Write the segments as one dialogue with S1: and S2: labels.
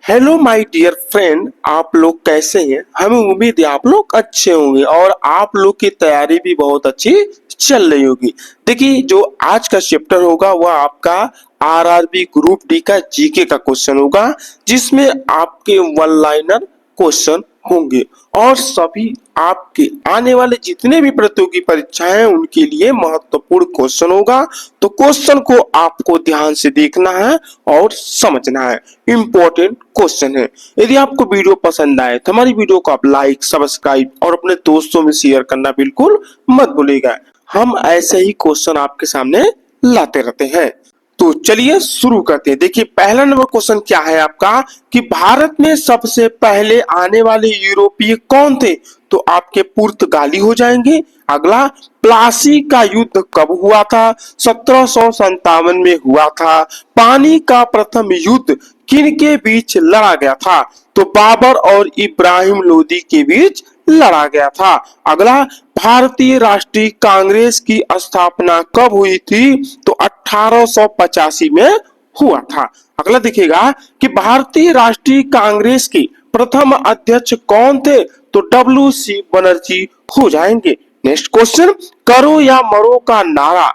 S1: Hello my dear friend, आप लोग कैसे हैं। हमें उम्मीद है आप लोग अच्छे होंगे और आप लोग की तैयारी भी बहुत अच्छी चल रही होगी। देखिए, जो आज का चैप्टर होगा वह आपका आरआरबी ग्रुप डी का जीके का क्वेश्चन होगा, जिसमें आपके वन लाइनर क्वेश्चन होंगे और सभी आपके आने वाले जितने भी प्रतियोगी परीक्षाएं हैं उनके लिए महत्वपूर्ण क्वेश्चन होगा। तो क्वेश्चन को आपको ध्यान से देखना है और समझना है। इंपॉर्टेंट क्वेश्चन है। यदि आपको वीडियो पसंद आए तो हमारी वीडियो को आप लाइक, सब्सक्राइब और अपने दोस्तों में शेयर करना बिल्कुल मत भूलिएगा। हम ऐसे ही क्वेश्चन आपके सामने लाते रहते हैं। तो चलिए शुरू करते हैं। देखिए, पहला नंबर क्वेश्चन क्या है आपका कि भारत में सबसे पहले आने वाले यूरोपीय कौन थे। तो आपके पुर्तगाली हो जाएंगे। अगला, प्लासी का युद्ध कब हुआ था। 1757 में हुआ था। पानी का प्रथम युद्ध किन के बीच लड़ा गया था। तो बाबर और इब्राहिम लोदी के बीच लड़ा गया था। अगला, भारतीय राष्ट्रीय कांग्रेस की स्थापना कब हुई थी। तो 1885 में हुआ था। अगला देखिएगा कि भारतीय राष्ट्रीय कांग्रेस के प्रथम अध्यक्ष कौन थे। तो WC बनर्जी हो जाएंगे। नेक्स्ट क्वेश्चन, करो या मरो का नारा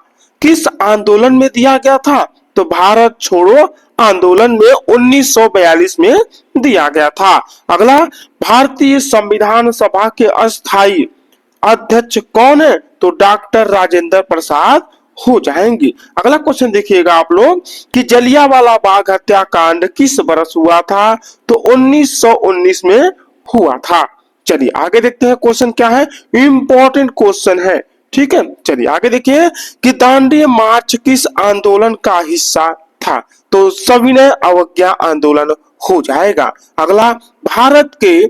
S1: किस आंदोलन में दिया गया था। तो भारत छोड़ो आंदोलन में 1942 में दिया गया था। अगला, भारतीय संविधान सभा के अस्थायी अध्यक्ष कौन है। तो डॉक्टर राजेंद्र प्रसाद हो जाएंगे। अगला क्वेश्चन देखिएगा आप लोग कि जलियांवाला बाग हत्याकांड किस वर्ष हुआ था। तो 1919 में हुआ था। चलिए आगे देखते हैं क्वेश्चन क्या है। इंपॉर्टेंट क्वेश्चन है, ठीक है। चलिए आगे देखिए कि दांडी मार्च किस आंदोलन का हिस्सा था। तो सविनय अवज्ञा आंदोलन हो जाएगा। अगला, भारत के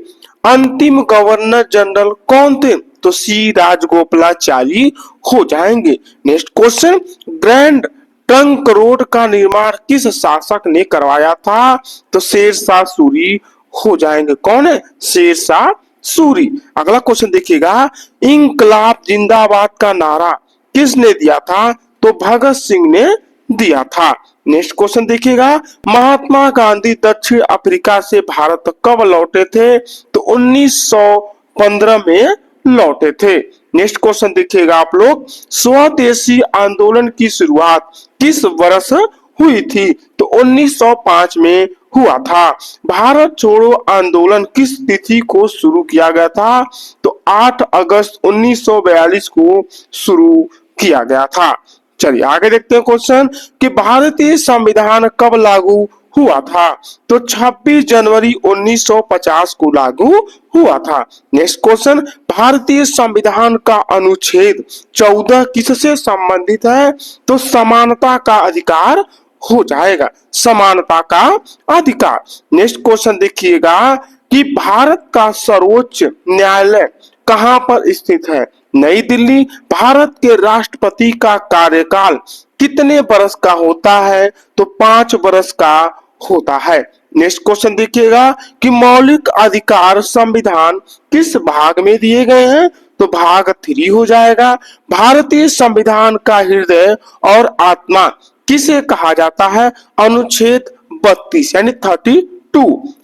S1: अंतिम गवर्नर जनरल कौन थे। तो सी राजगोपालाचारी हो जाएंगे। Next question, grand trunk road का निर्माण किस शासक ने करवाया था। तो शेरशाह सूरी हो जाएंगे। कौन है, शेरशाह सूरी। अगला क्वेश्चन देखिएगा, इंकलाब जिंदाबाद का नारा किसने दिया था। तो भगत सिंह ने दिया था। नेक्स्ट क्वेश्चन देखिएगा, महात्मा गांधी दक्षिण अफ्रीका से भारत कब लौटे थे। तो 1915 में लौटे थे। नेक्स्ट क्वेश्चन देखिएगा आप लोग, स्वदेशी आंदोलन की शुरुआत किस वर्ष हुई थी। तो 1905 में हुआ था। भारत छोड़ो आंदोलन किस तिथि को शुरू किया गया था। तो 8 अगस्त 1942 को शुरू किया गया था। चलिए आगे देखते हैं क्वेश्चन कि भारतीय संविधान कब लागू हुआ था। तो 26 जनवरी 1950 को लागू हुआ था। नेक्स्ट क्वेश्चन, भारतीय संविधान का अनुच्छेद 14 किससे संबंधित है। तो समानता का अधिकार हो जाएगा। समानता का अधिकार। नेक्स्ट क्वेश्चन देखिएगा कि भारत का सर्वोच्च न्यायालय कहां पर स्थित है। नई दिल्ली। भारत के राष्ट्रपति का कार्यकाल कितने वर्ष का होता है। तो 5 वर्ष का होता है। नेक्स्ट क्वेश्चन देखिएगा कि मौलिक अधिकार संविधान किस भाग में दिए गए हैं। तो भाग 3 हो जाएगा। भारतीय संविधान का हृदय और आत्मा किसे कहा जाता है। अनुच्छेद 32 यानी 32।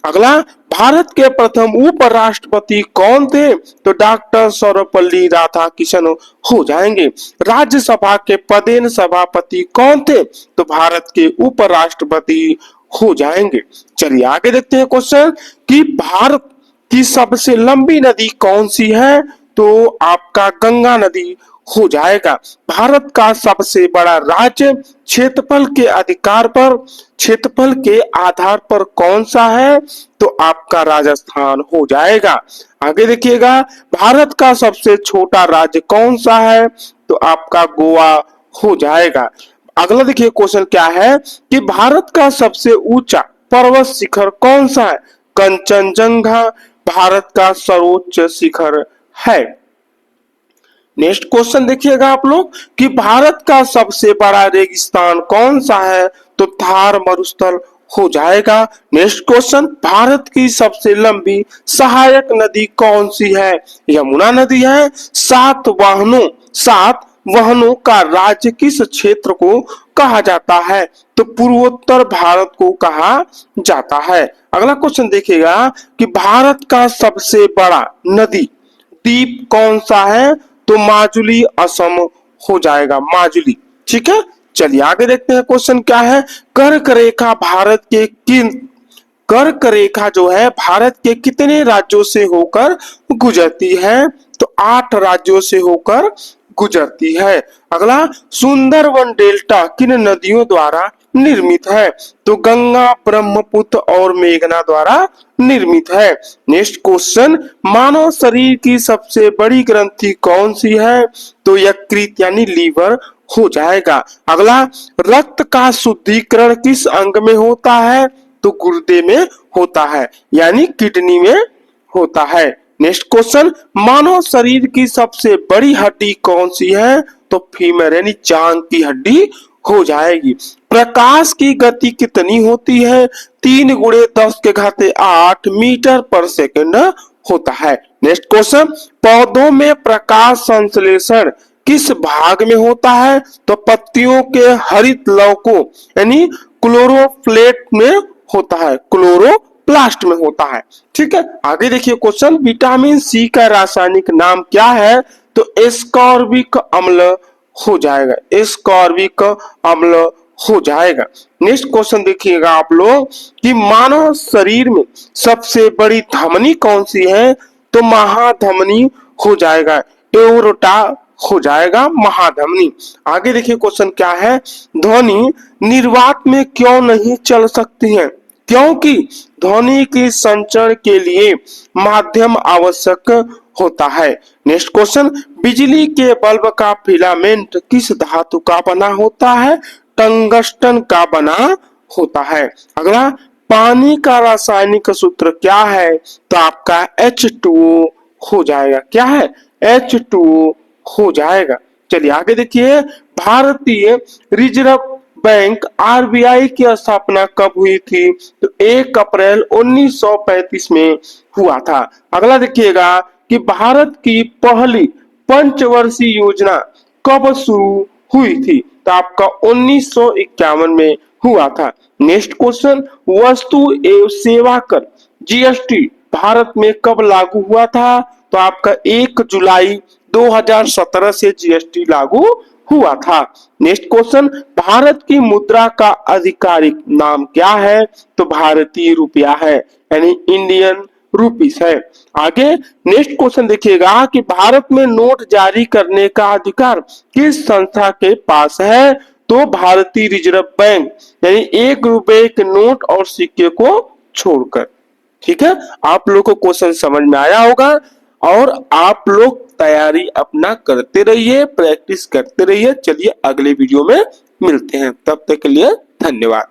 S1: अगला, भारत के प्रथम उपराष्ट्रपति कौन थे। तो डॉक्टर सर्वपल्ली राधाकृष्णन हो जाएंगे। राज्यसभा के पदेन सभापति कौन थे। तो भारत के उपराष्ट्रपति हो जाएंगे। चलिए आगे देखते हैं क्वेश्चन कि भारत की सबसे लंबी नदी कौन सी है। तो आपका गंगा नदी हो जाएगा। भारत का सबसे बड़ा राज्य क्षेत्रफल के आधार पर कौन सा है। तो आपका राजस्थान हो जाएगा। आगे देखिएगा, भारत का सबसे छोटा राज्य कौन सा है। तो आपका गोवा हो जाएगा। अगला देखिए क्वेश्चन क्या है कि भारत का सबसे ऊंचा पर्वत शिखर कौन सा है। कंचनजंगा भारत का सर्वोच्च शिखर है। नेक्स्ट क्वेश्चन देखिएगा आप लोग कि भारत का सबसे बड़ा रेगिस्तान कौन सा है। तो थार मरुस्थल हो जाएगा। नेक्स्ट क्वेश्चन, भारत की सबसे लंबी सहायक नदी कौन सी है। यमुना नदी है। 7 वाहनों का राज्य किस क्षेत्र को कहा जाता है? तो पूर्वोत्तर भारत को कहा जाता है। अगला क्वेश्चन देखिएगा कि भारत का सबसे बड़ा नदी द्वीप कौन सा है? तो माजुली असम हो जाएगा, माजुली। ठीक है, चलिए आगे देखते हैं क्वेश्चन क्या है। कर्क रेखा भारत के किन कर्क रेखा जो है भारत के कितने राज्यों से होकर गुजरती है? तो 8 राज्यों से होकर गुजरती है। अगला, सुंदरवन डेल्टा किन नदियों द्वारा निर्मित है? तो गंगा, ब्रह्मपुत्र और मेघना द्वारा निर्मित है। नेक्स्ट क्वेश्चन, मानव शरीर की सबसे बड़ी ग्रंथि कौन सी है? तो यकृत यानी लीवर हो जाएगा। अगला, रक्त का शुद्धिकरण किस अंग में होता है? तो गुर्दे में होता है यानी किडनी में होता है। नेक्स्ट क्वेश्चन, मानव शरीर की सबसे बड़ी हड्डी कौन सी है? तो फीमर यानी जांघ की हड्डी हो जाएगी। प्रकाश की गति कितनी होती है? 3 गुणे 10 के घाते 8 मीटर पर सेकंड होता है। नेक्स्ट क्वेश्चन, पौधों में प्रकाश संश्लेषण किस भाग में होता है? तो पत्तियों के हरित लव को यानी क्लोरोप्लेट में होता है, क्लोरोप्लास्ट में होता है। ठीक है, आगे देखिए क्वेश्चन, विटामिन सी का रासायनिक नाम क्या है? तो एस्कॉर्बिक अम्ल हो जाएगा, एस्कॉर्बिक अम्ल हो जाएगा। नेक्स्ट क्वेश्चन देखिएगा आप लोग कि मानव शरीर में सबसे बड़ी धमनी कौन सी है? तो महाधमनी हो जाएगा, एओर्टा हो जाएगा, महाधमनी। आगे देखिए क्वेश्चन क्या है, ध्वनि निर्वात में क्यों नहीं चल सकती है? क्योंकि ध्वनि के संचरण के लिए माध्यम आवश्यक होता है। नेक्स्ट क्वेश्चन, बिजली के बल्ब का फिलामेंट किस धातु का बना होता है? टंगस्टन का बना होता है। अगला, पानी का रासायनिक सूत्र क्या है? तो आपका H2O हो जाएगा, क्या है? H2O हो जाएगा। चलिए आगे देखिए, भारतीय रिजर्व बैंक आरबीआई की स्थापना कब हुई थी? तो 1 अप्रैल 1935 में हुआ था। अगला देखिएगा कि भारत की पहली पंचवर्षीय योजना कब शुरू हुई थी? तो आपका 1951 में हुआ था। नेक्स्ट क्वेश्चन, वस्तु एवं सेवा कर जीएसटी भारत में कब लागू हुआ था? तो आपका 1 जुलाई 2017 से जीएसटी लागू हुआ था। नेक्स्ट क्वेश्चन, भारत की मुद्रा का आधिकारिक नाम क्या है? तो भारतीय रुपया है यानी इंडियन रुपीस है। आगे नेक्स्ट क्वेश्चन देखिएगा कि भारत में नोट जारी करने का अधिकार किस संस्था के पास है? तो भारतीय रिजर्व बैंक यानी 1 रुपए के नोट और सिक्के को छोड़कर। ठीक है, आप लोग को क्वेश्चन समझ में आया होगा और आप लोग तैयारी अपना करते रहिए, प्रैक्टिस करते रहिए। चलिए अगले वीडियो में मिलते हैं, तब तक के लिए धन्यवाद।